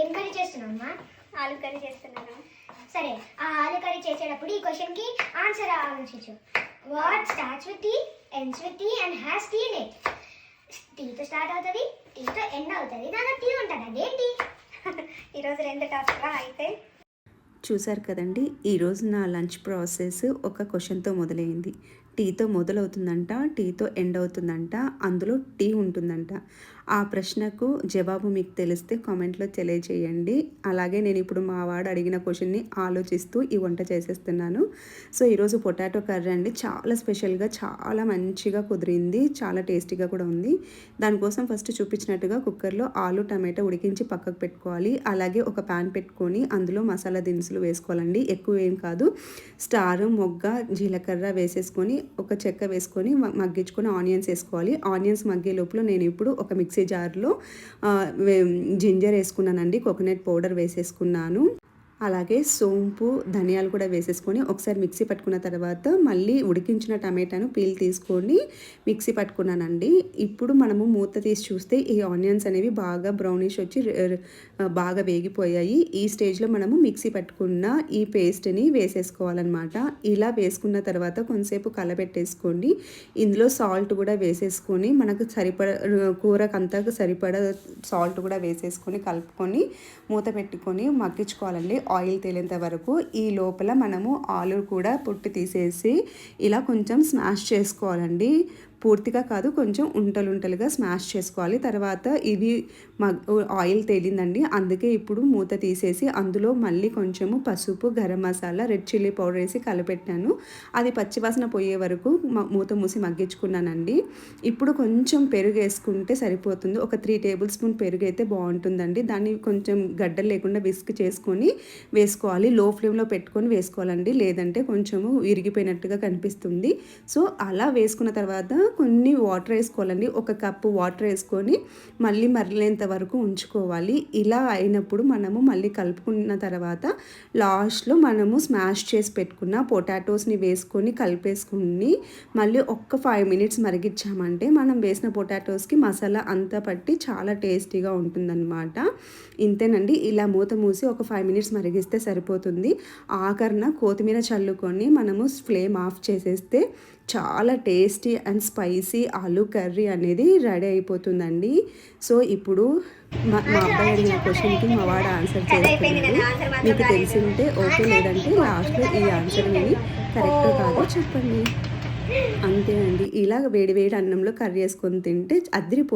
ఏం కర్రీ చేస్తున్నావమ్మా? ఆలు కర్రీ చేస్తున్నాను. సరే, ఆ ఆలు కర్రీ చేసేటప్పుడు ఈ క్వశ్చన్కి ఆన్సర్ ఆలోచించు. What starts with T, ends with T and has T in it? టీతో స్టార్ట్ అవుతుంది, టీతో ఎండ్ అవుతుంది, దాంట్లో టీ ఉంటుంది. అదేంటి? ఈరోజు 2 టాస్క్లా అయితే చూసారు కదండి, ఈరోజు నా లంచ్ ప్రాసెస్ ఒక క్వశ్చన్తో మొదలైంది. టీతో మొదలవుతుందంట, టీతో ఎండ్ అవుతుందంట, అందులో టీ ఉంటుందంట. ఆ ప్రశ్నకు జవాబు మీకు తెలిస్తే కామెంట్లో తెలియజేయండి. అలాగే నేను ఇప్పుడు మా వాడు అడిగిన క్వశ్చన్ని ఆలోచిస్తూ ఈ వంట చేసేస్తున్నాను. సో ఈరోజు పొటాటో కర్రీ అండి, చాలా స్పెషల్గా, చాలా మంచిగా కుదిరింది, చాలా టేస్టీగా కూడా ఉంది. దానికోసం ఫస్ట్ చూపించినట్టుగా కుక్కర్లో ఆలు టమాటా ఉడికించి పక్కకు పెట్టుకోవాలి. అలాగే ఒక ప్యాన్ పెట్టుకొని అందులో మసాలా దినుసులు వేసుకోవాలండి. ఎక్కువ ఏం కాదు, స్టార్, మొగ్గ, జీలకర్ర వేసేసుకొని ఒక చెక్క వేసుకొని మగ్గించుకొని ఆనియన్స్ వేసుకోవాలి. ఆనియన్స్ మగ్గే లోపల నేను ఇప్పుడు ఒక మిక్సీ జార్లో జింజర్ వేసుకున్నానండి, కోకోనట్ పౌడర్ వేసేసుకున్నాను. అలాగే సోంపు, ధనియాలు కూడా వేసేసుకొని ఒకసారి మిక్సీ పట్టుకున్న తర్వాత మళ్ళీ ఉడికించిన టమాటాను పీల్ తీసుకొని మిక్సీ పట్టుకున్నానండి. ఇప్పుడు మనము మూత తీసి చూస్తే ఈ ఆనియన్స్ అనేవి బాగా బ్రౌనిష్ వచ్చి బాగా వేగిపోయాయి. ఈ స్టేజ్లో మనము మిక్సీ పట్టుకున్న ఈ పేస్ట్ని వేసేసుకోవాలన్నమాట. ఇలా వేసుకున్న తర్వాత కొంతసేపు కలబెట్టేసుకోండి. ఇందులో సాల్ట్ కూడా వేసేసుకొని మనకు కూరకంతా సరిపడ సాల్ట్ కూడా వేసేసుకొని కలుపుకొని మూత పెట్టుకొని మగ్గించుకోవాలండి ఆయిల్ తేలేంత వరకు. ఈ లోపల మనము ఆలు కూడా పొట్టు తీసేసి ఇలా కొంచెం స్మాష్ చేసుకోవాలండి. పూర్తిగా కాదు, కొంచెం ఉంటలుంటలుగా స్మాష్ చేసుకోవాలి. తర్వాత ఇది ఆయిల్ తేలిందండి, అందుకే ఇప్పుడు మూత తీసేసి అందులో మళ్ళీ కొంచెము పసుపు, garam masala, red chilli powder వేసి కలిపెట్టాను. అది పచ్చివాసన పోయే వరకు మూత మూసి మగ్గించుకున్నానండి. ఇప్పుడు కొంచెం పెరుగు వేసుకుంటే సరిపోతుంది. ఒక 3 టేబుల్ స్పూన్ పెరుగు అయితే బాగుంటుందండి. దాన్ని కొంచెం గడ్డలు లేకుండా విస్క్ చేసుకొని వేసుకోవాలి. లో ఫ్లేమ్లో పెట్టుకొని వేసుకోవాలండి, లేదంటే కొంచెము విరిగిపోయినట్టుగా కనిపిస్తుంది. సో అలా వేసుకున్న తర్వాత కొన్ని వాటర్ వేసుకోవాలండి. 1 కప్పు వాటర్ వేసుకొని మళ్ళీ మరలేంత వరకు ఉంచుకోవాలి. ఇలా అయినప్పుడు మనము మళ్ళీ కలుపుకున్న తర్వాత లాస్ట్లో మనము స్మాష్ చేసి పెట్టుకున్న పొటాటోస్ని వేసుకొని కలిపేసుకుని మళ్ళీ 5 మినిట్స్ మరిగించామంటే మనం వేసిన పొటాటోస్కి మసాలా అంతా పట్టి చాలా టేస్టీగా ఉంటుందన్నమాట. ఇంతేనండి, ఇలా మూత మూసి 5 మినిట్స్ మరిగిస్తే సరిపోతుంది. ఆఖరణ కొత్తిమీర చల్లుకొని మనము ఫ్లేమ్ ఆఫ్ చేసేస్తే చాలా టేస్టీ అండ్ స్పైసీ ఆలు కర్రీ అనేది రెడీ అయిపోతుందండి. సో ఇప్పుడు మా అబ్బాయి అడిగిన క్వశ్చన్కి మా వాడు ఆన్సర్ చేస్తున్నాడు. మీకు తెలిసింటే ఓకే, లేదంటే లాస్ట్లో ఈ ఆన్సర్ విని కరెక్ట్ కాదో చెప్పండి. అంతేనండి, ఇలా వేడి వేడి అన్నంలో కర్రీ వేసుకొని తింటే అదిరిపో